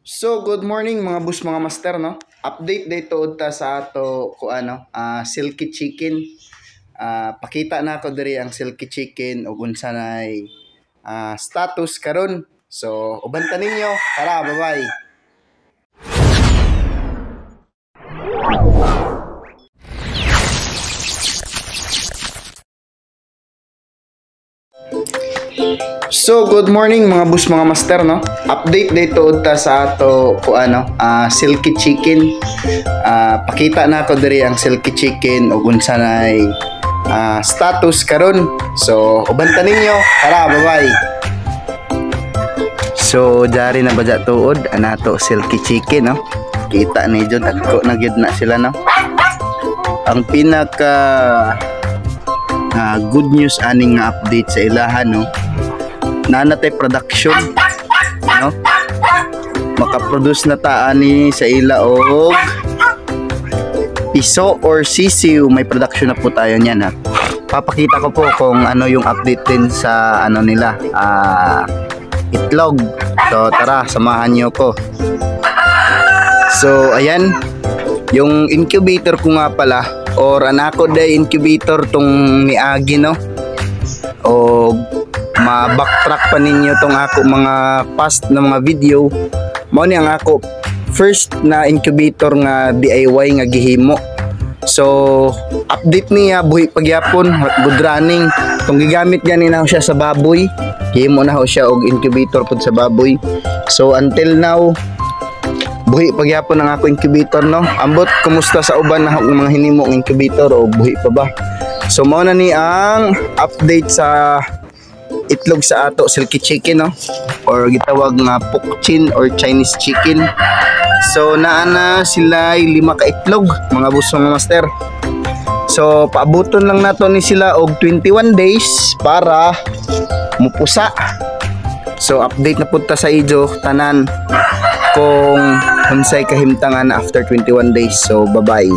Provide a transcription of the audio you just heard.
So good morning mga boss, mga master, no. Update dito ta sa ato ko silky chicken. Pakita na ako diri ang silky chicken ug unsa nay status karon. So ubanta ninyo, tara, bye-bye. So good morning mga boss, mga master, no. Update dito ta sa ato ko silky chicken. Pakita na ako diri ang silky chicken ug unsa nay status karon. So ubanta ninyo, tara, bye-bye. So dari na ba tuod anato silky chicken, no. Kita ni jud agko na gyud na sila, no. Ang pinaka good news aning nga update sa ilahan, no, nanatay production, no, makaproduce na ta ani sa ila og piso or sisiu. May production na po tayo niyan, ha. Papakita ko po kung ano yung update din sa nila itlog. So tara, samahan niyo ko. So ayan yung incubator ko nga pala, or anako day incubator tong niagi, no. O ma-backtrack pa ninyo tong ako mga past na mga video. Mao ni ang ako first na incubator nga DIY nga gihimo. So update niya buhi pagyapon, good running. Kung gigamit gani na siya sa baboy, gihimo na siya og incubator pud sa baboy. So until now buhi pagyapon ang ako incubator, no. Ambot kumusta sa uban na mga hinimo ng incubator o buhi pa ba? So mao na ni ang update sa itlog sa ato silky chicken, no, or gitawag nga pukchin or Chinese chicken. So naana sila 5 ka itlog, mga boss, mga master. So paabuton lang nato ni sila og 21 days para mupusa. So update na punta sa ijo tanan kung unsay kahimtangan after 21 days. So bye-bye.